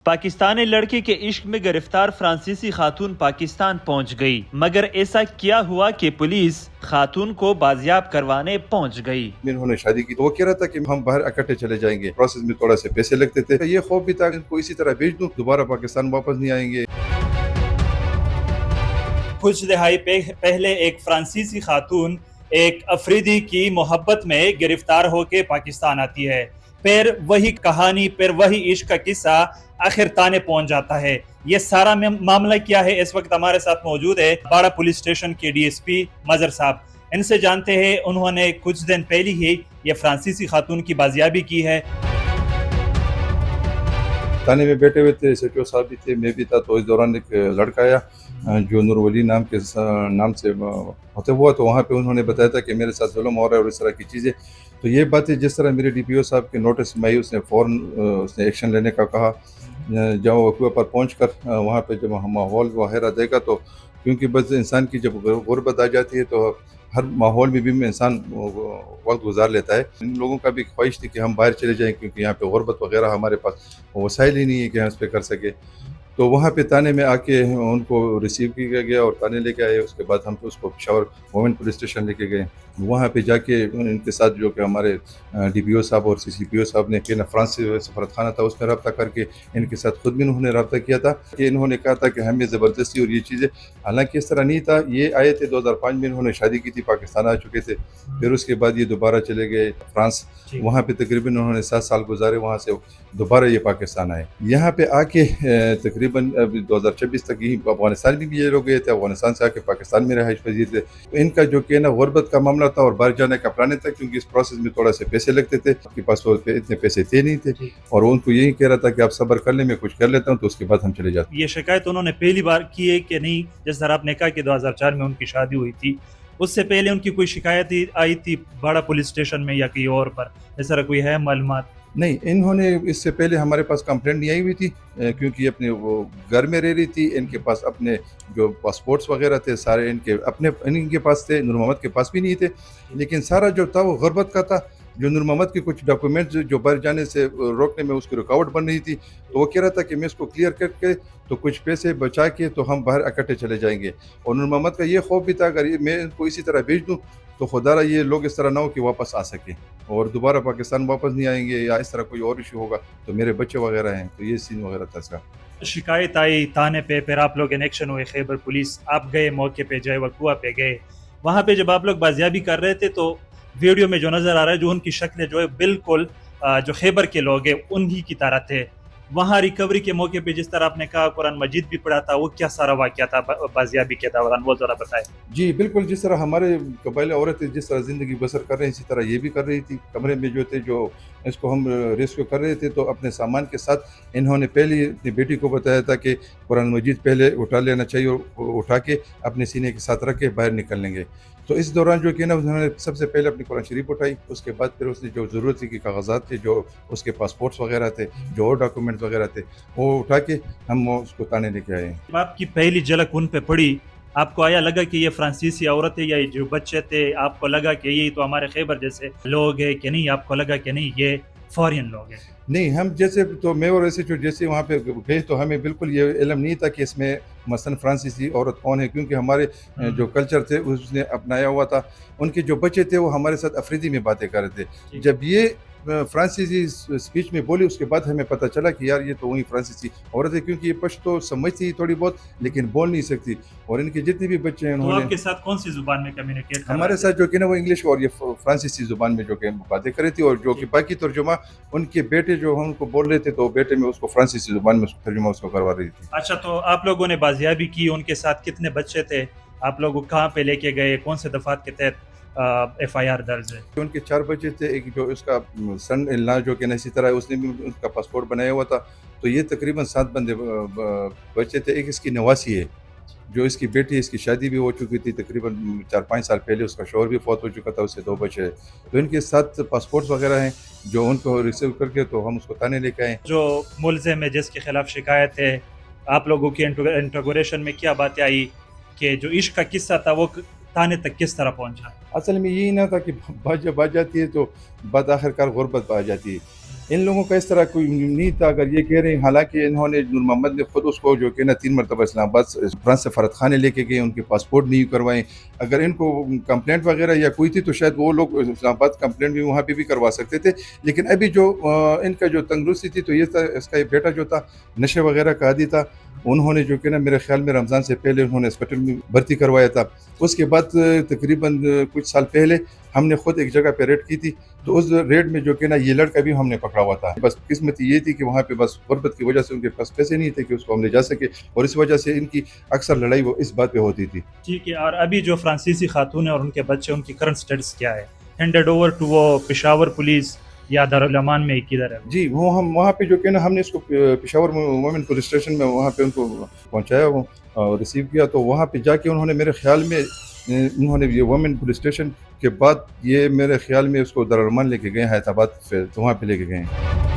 پاکستانی لڑکی کے عشق میں گرفتار فرانسیسی خاتون پاکستان پہنچ گئی، مگر ایسا کیا ہوا کہ پولیس خاتون کو بازیاب کروانے پہنچ گئی؟ انہوں نے شادی کی تو وہ کہہ رہا تھا کہ ہم باہر اکٹھے چلے جائیں گے، پروسیس میں تھوڑا سے پیسے لگتے تھے، یہ خوف بھی تھا کہ ان کو اسی طرح بھیج دوں، دوبارہ پاکستان واپس نہیں آئیں گے۔ کچھ دہائی پہلے ایک فرانسیسی خاتون ایک افریدی کی محبت میں گرفتار ہو کے پاکستان آتی ہے، پھر وہی کہانی، پھر وہی عشق کا قصہ آخر تانے پہنچ جاتا ہے۔ یہ سارا معاملہ کیا ہے؟ اس وقت ہمارے ساتھ موجود ہے باڑہ پولیس اسٹیشن کے ڈی ایس پی مظہر صاحب، ان سے جانتے ہیں انہوں نے کچھ دن پہلے ہی یہ فرانسیسی خاتون کی بازیابی کی ہے۔ تھانے میں بیٹھے ہوئے تھے، SHO صاحب بھی تھے، میں بھی تھا، تو اس دوران ایک لڑکا آیا جو نور ولی نام سے ہوتے ہوا، تو وہاں پہ انہوں نے بتایا تھا کہ میرے ساتھ ظلم ہو رہا ہے اور اس طرح کی چیزیں۔ تو یہ باتیں جس طرح میرے DPO صاحب کے نوٹس میں آئی، اس نے فوراً ایکشن لینے کا کہا۔ جب وقوع پر پہنچ کر وہاں پہ جب ہم ماحول وغیرہ دے گا، تو کیونکہ بس انسان کی جب غربت آ جاتی ہے تو ہر ماحول میں بھی انسان وقت گزار لیتا ہے۔ ان لوگوں کا بھی خواہش تھی کہ ہم باہر چلے جائیں، کیونکہ یہاں پہ غربت وغیرہ ہمارے پاس وسائل ہی نہیں ہے کہ ہم اس پہ کر سکے۔ تو وہاں پہ تانے میں آ کے ان کو ریسیو کیا گیا اور تانے لے کے آئے۔ اس کے بعد ہم تو اس کو پشاور وومن پولیس اسٹیشن لے کے گئے۔ وہاں پہ جا کے ان کے ساتھ جو کہ ہمارے DPO صاحب اور CCPO صاحب نے کہ فرانس سے سفارت خانہ تھا، اس میں رابطہ کر کے ان کے ساتھ خود بھی انہوں نے رابطہ کیا تھا کہ انہوں نے کہا تھا کہ ہمیں زبردستی اور یہ چیزیں، حالانکہ اس طرح نہیں تھا۔ یہ آئے تھے 2005 میں، انہوں نے شادی کی تھی، پاکستان آ چکے تھے، پھر اس کے بعد یہ دوبارہ چلے گئے فرانس، وہاں پہ تقریباً انہوں نے 7 سال گزارے، وہاں سے دوبارہ یہ پاکستان آئے۔ یہاں پہ آ کے تقریباً 2026 تک یہی افغانستان بھی یہ لوگ گئے تھے، افغانستان سے آ کے پاکستان میں رہائش پذیر تھے۔ ان کا جو کہ نا غربت کا معاملہ تھا اور باہر جانے کا پلان تھا، کیونکہ اس پروسیس میں تھوڑا سے پیسے لگتے تھے، آپ کے پاس اتنے پیسے تھے نہیں تھے، اور ان کو یہی کہہ رہا تھا کہ آپ صبر کر لیں، میں کچھ کر لیتا ہوں، تو اس کے بعد ہم چلے جاتے ہیں۔ یہ شکایت انہوں نے پہلی بار کی ہے کہ نہیں؟ جس طرح آپ نے کہا کہ 2004 میں ان کی شادی ہوئی تھی، اس سے پہلے ان کی کوئی شکایت آئی تھی باڑہ پولیس اسٹیشن میں یا کہیں اور پر؟ اس طرح کوئی ہے معلومات؟ نہیں، انہوں نے اس سے پہلے ہمارے پاس کمپلینٹ نہیں آئی ہوئی تھی، کیونکہ اپنے وہ گھر میں رہ رہی تھی۔ ان کے پاس اپنے جو پاسپورٹس وغیرہ تھے سارے ان کے پاس تھے، نور محمد کے پاس بھی نہیں تھے، لیکن سارا جو تھا وہ غربت کا تھا۔ جو نور محمد کے کچھ ڈاکومنٹس جو باہر جانے سے روکنے میں اس کی رکاوٹ بن رہی تھی، تو وہ کہہ رہا تھا کہ میں اس کو کلیئر کر کے تو کچھ پیسے بچا کے تو ہم باہر اکٹھے چلے جائیں گے۔ اور نور محمد کا یہ خوف بھی تھا اگر میں ان کو اسی طرح بھیج دوں تو خدا رہا یہ لوگ اس طرح نہ ہو کہ واپس آ سکیں اور دوبارہ پاکستان واپس نہیں آئیں گے، یا اس طرح کوئی اور ایشو ہوگا تو میرے بچے وغیرہ ہیں، تو یہ سین وغیرہ تھا اس کا۔ شکایت آئی تانے پہ، پھر آپ لوگ انیکشن ہوئے، خیبر پولیس آپ گئے، موقع پہ جائے وقوع پہ گئے۔ وہاں پہ جب آپ لوگ بازیابی کر رہے تھے تو ویڈیو میں جو نظر آ رہا ہے، جو ان کی شکلیں جو ہے بالکل جو خیبر کے لوگ ہیں انہی کی طرح تھے۔ وہاں ریکوری کے موقع پہ جس طرح آپ نے کہا قرآن مجید بھی پڑھا تھا، وہ کیا سارا واقعہ تھا بازیابی کے دوران، وہ ذرا بتائیں۔ جی بالکل، جس طرح ہمارے قبائلی عورتیں جس طرح زندگی بسر کر رہے ہیں، اسی طرح یہ بھی کر رہی تھی۔ کمرے میں جو تھے، جو اس کو ہم ریسکیو کر رہے تھے، تو اپنے سامان کے ساتھ انہوں نے پہلے اپنی بیٹی کو بتایا تھا کہ قرآن مجید پہلے اٹھا لینا چاہیے، اور اٹھا کے اپنے سینے کے ساتھ رکھ کے باہر نکل لیں گے۔ تو اس دوران جو کہ نا انہوں نے سب سے پہلے اپنی قرآن شریف اٹھائی، اس کے بعد پھر اس نے جو ضرورت تھی کہ کاغذات تھے، جو اس کے پاسپورٹس وغیرہ تھے، جو اور ڈاکومنٹ وغیرہ تھے، وہ اٹھا کے ہم اس کو تانے لے کے آئے ہیں۔ جب آپ کی پہلی جھلک ان پہ پڑی، آپ کو آیا لگا کہ یہ فرانسیسی عورت ہے، یا یہ جو بچے تھے آپ کو لگا کہ یہ تو ہمارے خیبر جیسے لوگ ہیں کہ نہیں؟ آپ کو لگا کہ نہیں یہ فورین لوگ ہیں؟ نہیں، ہم جیسے تو میں اور ایسے جو جیسے وہاں پہ گئے تو ہمیں بالکل یہ علم نہیں تھا کہ اس میں مثلاً فرانسیسی عورت کون ہے، کیونکہ ہمارے جو کلچر تھے اس نے اپنایا ہوا تھا۔ ان کے جو بچے تھے وہ ہمارے ساتھ افریدی میں باتیں کر رہے تھے۔ جب یہ فرانسیسی اسپیچ میں بولی، اس کے بعد ہمیں پتہ چلا کہ یار یہ تو وہی فرانسیسی عورت ہے، کیونکہ یہ پشتو سمجھتی تھوڑی بہت لیکن بول نہیں سکتی، اور ان کے جتنے بھی بچے ہیں تو انہوں نے آپ کے ساتھ کون سی زبان میں کمیونیکیٹ کر ہمارے ساتھ جو کہ نا وہ انگلش اور یہ فرانسیسی زبان میں جو کہ باتیں کر رہی تھی، اور جو کہ باقی ترجمہ ان کے بیٹے جو ہم کو بول رہے تھے، تو بیٹے میں اس کو فرانسیسی زبان میں ترجمہ اس کو کروا رہی تھی۔ اچھا، تو آپ لوگوں نے بازیابی کی، ان کے ساتھ کتنے بچے تھے؟ آپ لوگ کہاں پہ لے کے گئے؟ کون سے دفعات کے تحت FIR درج ہے؟ ان کے 4 بچے تھے، ایک جو اس کا سن اللہ جو کہ اسی طرح اس نے بھی اس کا پاسپورٹ بنایا ہوا تھا، تو یہ تقریباً 7 بندے بچے تھے۔ ایک اس کی نواسی ہے، جو اس کی بیٹی، اس کی شادی بھی ہو چکی تھی تقریباً 4-5 سال پہلے، اس کا شوہر بھی فوت ہو چکا تھا، اس سے 2 بچے ہیں۔ تو ان کے 7 پاسپورٹس وغیرہ ہیں جو ان کو ریسیو کر کے تو ہم اس کو تانے لے کے آئے۔ جو ملزم ہے جس کے خلاف شکایت ہے، آپ لوگوں کی انٹروگریشن میں کیا باتیں آئی کہ جو عشق کا قصہ تھا وہ تانے تک کس طرح پہنچا؟ اصل میں یہی نہ تھا کہ بات جب آ جاتی ہے تو بات آخر کار غربت پہ آ جاتی ہے۔ ان لوگوں کا اس طرح کوئی نہیں تھا. اگر یہ کہہ رہے ہیں, حالانکہ انہوں نے نور محمد نے خود اس کو جو کہ نا 3 مرتبہ اسلام آباد فرانس سے فرد خانے لے کے گئے, ان کے پاسپورٹ نہیں کروائے. اگر ان کو کمپلینٹ وغیرہ یا کوئی تھی تو شاید وہ لوگ اسلام آباد کمپلینٹ بھی وہاں پہ بھی کروا سکتے تھے. لیکن ابھی جو ان کا جو تندرستی تھی تو یہ تھا, اس کا یہ بیٹا جو تھا نشے وغیرہ کا عادی تھا. انہوں نے جو کہ نا میرے خیال میں رمضان سے پہلے انہوں نے ہاسپٹل میں بھرتی کروایا تھا. اس کے بعد تقریباً کچھ سال پہلے ہم نے خود ایک جگہ پہ ریڈ کی تھی, تو اس ریڈ میں جو کہ نا یہ لڑکا بھی ہم نے پکڑا ہوا تھا. بس قسمت یہ تھی کہ وہاں پہ بس غربت کی وجہ سے ان کے پاس پیسے نہیں تھے کہ اس کو ہم لے جا سکے, اور اس وجہ سے ان کی اکثر لڑائی وہ اس بات پہ ہوتی تھی. ٹھیک ہے. اور ابھی جو فرانسیسی خاتون ہیں اور ان کے بچے, ان کی کرنٹ سٹیٹس کیا ہے؟ ہینڈڈ اوور ٹو وہ پشاور پولیس یا دارالامان میں کدھر ہے؟ جی وہ ہم وہاں پہ جو کہ نا ہم نے اس کو پشاور وومن پولیس اسٹیشن میں وہاں پہ ان کو پہنچایا, وہ ریسیو کیا. تو وہاں پہ جا کے انہوں نے میرے خیال میں انہوں نے یہ وومن پولیس اسٹیشن کے بعد یہ میرے خیال میں اس کو دارالامان لے کے گئے, حیدرآباد, تو وہاں پہ لے کے گئے.